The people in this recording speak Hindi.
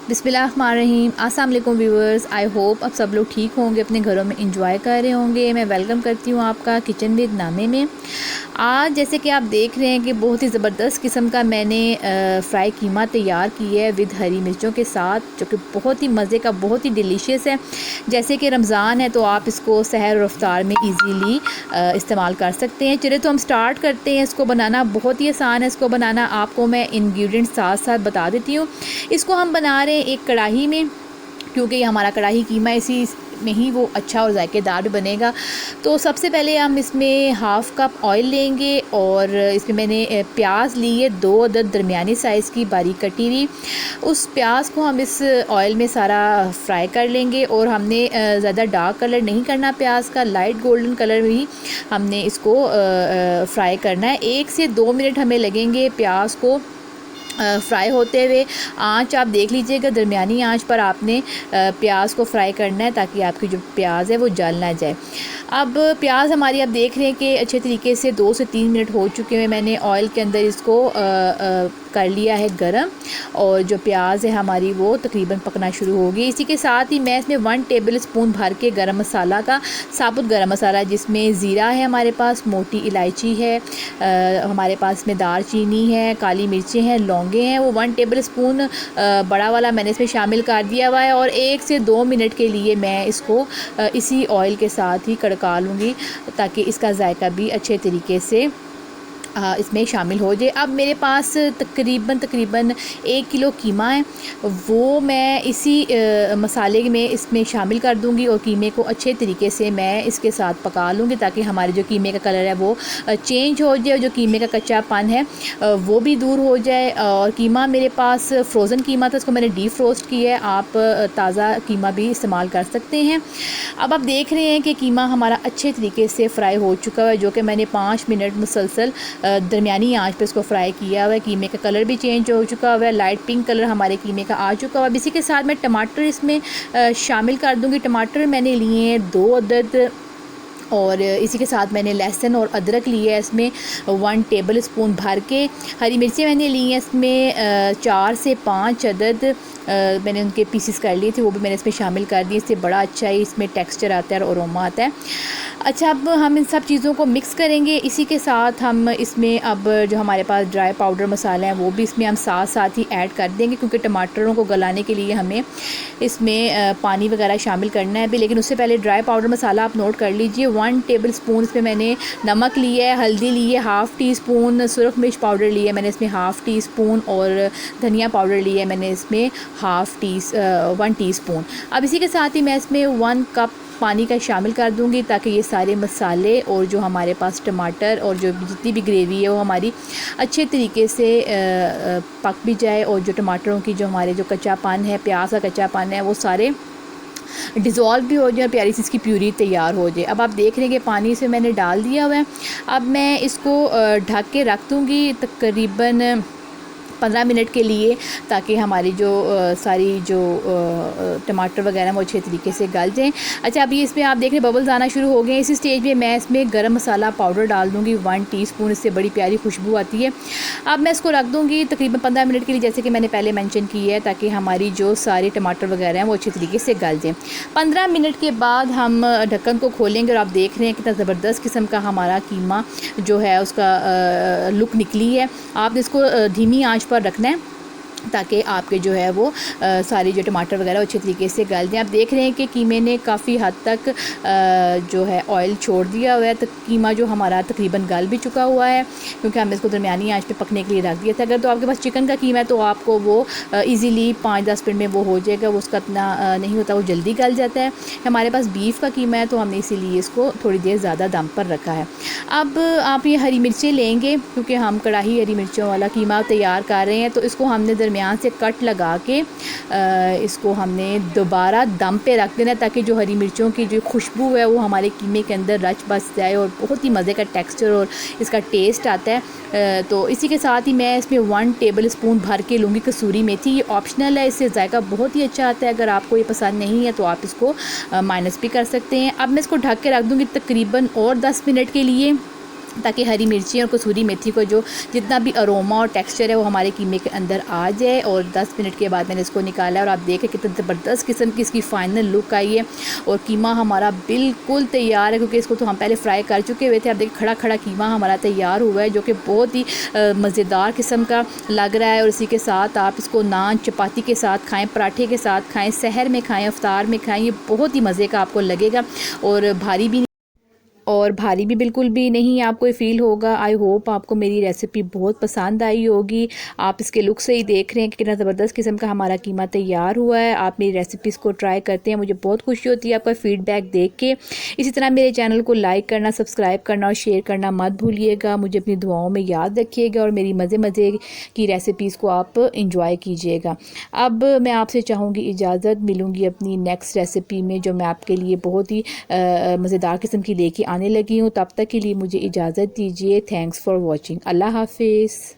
बिस्मिल्लाहिर्रहमानिर्रहीम। अस्सलाम वालेकुम व्यूअर्स, आई होप अब सब लोग ठीक होंगे, अपने घरों में इंजॉय कर रहे होंगे। मैं वेलकम करती हूँ आपका किचन विद नामे में। आज जैसे कि आप देख रहे हैं कि बहुत ही ज़बरदस्त किस्म का मैंने फ्राई कीमा तैयार की है विद हरी मिर्चों के साथ, जो कि बहुत ही मज़े का, बहुत ही डिलीशियस है। जैसे कि रमज़ान है तो आप इसको सहर और इफ्तार में ईज़िली इस्तेमाल कर सकते हैं। चलिए तो हम स्टार्ट करते हैं। इसको बनाना बहुत ही आसान है। इसको बनाना आपको मैं इंग्रेडिएंट्स साथ साथ बता देती हूँ। इसको हम बना रहे हैं एक कढ़ाई में, क्योंकि ये हमारा कढ़ाई कीमा इसी में ही वो अच्छा और जायकेदार भी बनेगा। तो सबसे पहले हम इसमें हाफ़ कप ऑयल लेंगे और इसमें मैंने प्याज ली है 2 अदद दरमियानी साइज़ की बारीक कटी हुई। उस प्याज को हम इस ऑयल में सारा फ्राई कर लेंगे और हमने ज़्यादा डार्क कलर नहीं करना प्याज का, लाइट गोल्डन कलर ही हमने इसको फ्राई करना है। 1 से 2 मिनट हमें लगेंगे प्याज को फ्राई होते हुए। आंच आप देख लीजिएगा, दरमियानी आंच पर आपने प्याज को फ्राई करना है ताकि आपकी जो प्याज है वो जल ना जाए। अब प्याज हमारी आप देख रहे हैं कि अच्छे तरीके से 2 से 3 मिनट हो चुके हैं। मैंने ऑयल के अंदर इसको कर लिया है गरम, और जो प्याज है हमारी वो तकरीबन पकना शुरू होगी। इसी के साथ ही मैं इसमें 1 टेबल स्पून भर के गरम मसाला का, साबुत गरम मसाला, जिसमें ज़ीरा है हमारे पास, मोटी इलायची है, हमारे पास में दालचीनी है, काली मिर्चें हैं, लौंगे हैं, वो 1 टेबल स्पून बड़ा वाला मैंने इसमें शामिल कर दिया हुआ है। और 1 से 2 मिनट के लिए मैं इसको इसी ऑयल के साथ ही कड़का लूँगी ताकि इसका जायका भी अच्छे तरीके से इसमें शामिल हो जाए। अब मेरे पास तकरीबन 1 किलो कीमा है, वो मैं इसी मसाले में इसमें शामिल कर दूंगी और कीमे को अच्छे तरीके से मैं इसके साथ पका लूँगी ताकि हमारे जो कीमे का कलर है वो चेंज हो जाए और जो कीमे का कच्चापन है वो भी दूर हो जाए। और कीमा मेरे पास फ्रोज़न कीमा था, इसको मैंने डीप फ्रोस्ट किया है। आप ताज़ा कीमा भी इस्तेमाल कर सकते हैं। अब आप देख रहे हैं कि कीमा हमारा अच्छे तरीके से फ्राई हो चुका है, जो कि मैंने 5 मिनट मुसलसल दरमियानी आंच पे इसको फ्राई किया हुआ है। कीमे का कलर भी चेंज हो चुका हुआ है, लाइट पिंक कलर हमारे कीमे का आ चुका हुआ है। इसी के साथ मैं टमाटर इसमें शामिल कर दूंगी। टमाटर मैंने लिए हैं 2 अदद, और इसी के साथ मैंने लहसुन और अदरक लिया है इसमें 1 टेबल स्पून भर के। हरी मिर्चें मैंने ली हैं इसमें 4 से 5 अदद, मैंने उनके पीसेस कर लिए थे, वो भी मैंने इसमें शामिल कर दिए। इससे बड़ा अच्छा ही इसमें टेक्सचर आता है और अरोमा आता है। अच्छा, अब हम इन सब चीज़ों को मिक्स करेंगे। इसी के साथ हम इसमें अब जो हमारे पास ड्राई पाउडर मसाला है वो भी इसमें हम साथ साथ ही ऐड कर देंगे, क्योंकि टमाटरों को गलाने के लिए हमें इसमें पानी वगैरह शामिल करना है अभी। लेकिन उससे पहले ड्राई पाउडर मसाला आप नोट कर लीजिए। 1 टेबल स्पून इसमें मैंने नमक लिया है, हल्दी ली है, हाफ़ टी स्पून सुरख मिर्च पाउडर लिया है मैंने इसमें, हाफ़ टी स्पून, और धनिया पाउडर लिया है मैंने इसमें 1 टीस्पून। अब इसी के साथ ही मैं इसमें 1 कप पानी का शामिल कर दूंगी ताकि ये सारे मसाले और जो हमारे पास टमाटर और जो जितनी भी ग्रेवी है वो हमारी अच्छे तरीके से पक भी जाए, और जो टमाटरों की जो हमारे जो कच्चापन है, प्याज का कच्चापन है, वो सारे डिज़ोल्व भी हो जाए और प्यारी सी इसकी प्यूरी तैयार हो जाए। अब आप देख रहे हैं कि पानी से मैंने डाल दिया हुआ है। अब मैं इसको ढक के रख दूँगी तकरीबन 15 मिनट के लिए, ताकि हमारी जो सारी जो टमाटर वगैरह वो अच्छे तरीके से गल जाएँ। अच्छा, अभी इसमें आप देख रहे हैं बबल्स आना शुरू हो गए हैं। इसी स्टेज पे मैं इसमें गरम मसाला पाउडर डाल दूँगी 1 टीस्पून, इससे बड़ी प्यारी खुशबू आती है। अब मैं इसको रख दूँगी तकरीबन 15 मिनट के लिए, जैसे कि मैंने पहले मेंशन की है, ताकि हमारी जो सारे टमाटर वगैरह हैं वो अच्छे तरीके से गल जाएँ। 15 मिनट के बाद हम ढक्कन को खोलेंगे और आप देख रहे हैं कितना ज़बरदस्त किस्म का हमारा कीमा जो है उसका लुक निकली है। आपने इसको धीमी आँच पर रखना है ताकि आपके जो है वो सारी जो टमाटर वगैरह अच्छे तरीके से गल जाए। आप देख रहे हैं कि कीमे ने काफ़ी हद तक जो है ऑयल छोड़ दिया हुआ है, तो कीमा जो हमारा तकरीबन गल भी चुका हुआ है, क्योंकि हमने इसको दरमियानी आंच पे पकने के लिए रख दिया था। अगर तो आपके पास चिकन का कीमा है तो आपको वो इजीली 5-10 मिनट में वो हो जाएगा, वो उसका इतना नहीं होता, वो जल्दी गल जाता है। हमारे पास बीफ का कीमा है तो हमने इसीलिए इसको थोड़ी देर ज़्यादा दम पर रखा है। अब आप ये हरी मिर्चें लेंगे, क्योंकि हम कढ़ाई हरी मिर्चों वाला कीमा तैयार कर रहे हैं, तो इसको हमने दरमियान से कट लगा के इसको हमने दोबारा दम पे रख देना है, ताकि जो हरी मिर्चों की जो खुशबू है वो हमारे कीमे के अंदर रच बस जाए और बहुत ही मज़े का टेक्सचर और इसका टेस्ट आता है। तो इसी के साथ ही मैं इसमें 1 टेबल स्पून भर के लूँगी कसूरी मेथी। ये ऑप्शनल है, इससे जायका बहुत ही अच्छा आता है। अगर आपको ये पसंद नहीं है तो आप इसको माइनस भी कर सकते हैं। अब मैं इसको ढक के रख दूँगी तकरीबन और 10 मिनट के लिए। ताकि हरी मिर्ची और कसूरी मेथी को जो जितना भी अरोमा और टेक्सचर है वो हमारे कीमे के अंदर आ जाए। और 10 मिनट के बाद मैंने इसको निकाला और आप देखें कितनी ज़बरदस्त किस्म की इसकी फ़ाइनल लुक आई है। और कीमा हमारा बिल्कुल तैयार है, क्योंकि इसको तो हम पहले फ्राई कर चुके हुए थे। आप देखिए खड़ा खड़ा कीमा हमारा तैयार हुआ है, जो कि बहुत ही मज़ेदार किस्म का लग रहा है। और इसी के साथ आप इसको नान चपाती के साथ खाएँ, पराठे के साथ खाएँ, सहर में खाएँ, अफ्तार में खाएँ, ये बहुत ही मज़े का आपको लगेगा और भारी भी बिल्कुल भी नहीं आपको ये फ़ील होगा। आई होप आपको मेरी रेसिपी बहुत पसंद आई होगी। आप इसके लुक से ही देख रहे हैं कि कितना ज़बरदस्त किस्म का हमारा कीमा तैयार हुआ है। आप मेरी रेसिपीज़ को ट्राई करते हैं, मुझे बहुत खुशी होती है आपका फ़ीडबैक देख के। इसी तरह मेरे चैनल को लाइक करना, सब्सक्राइब करना और शेयर करना मत भूलिएगा। मुझे अपनी दुआओं में याद रखिएगा और मेरी मज़े की रेसिपीज़ को आप इंजॉय कीजिएगा। अब मैं आपसे चाहूँगी इजाज़त, मिलूँगी अपनी नेक्स्ट रेसिपी में, जो मैं आपके लिए बहुत ही मज़ेदार किस्म की लेके आने लगी हूँ। तब तक के लिए मुझे इजाज़त दीजिए। Thanks for watching. अल्लाह हाफिज़।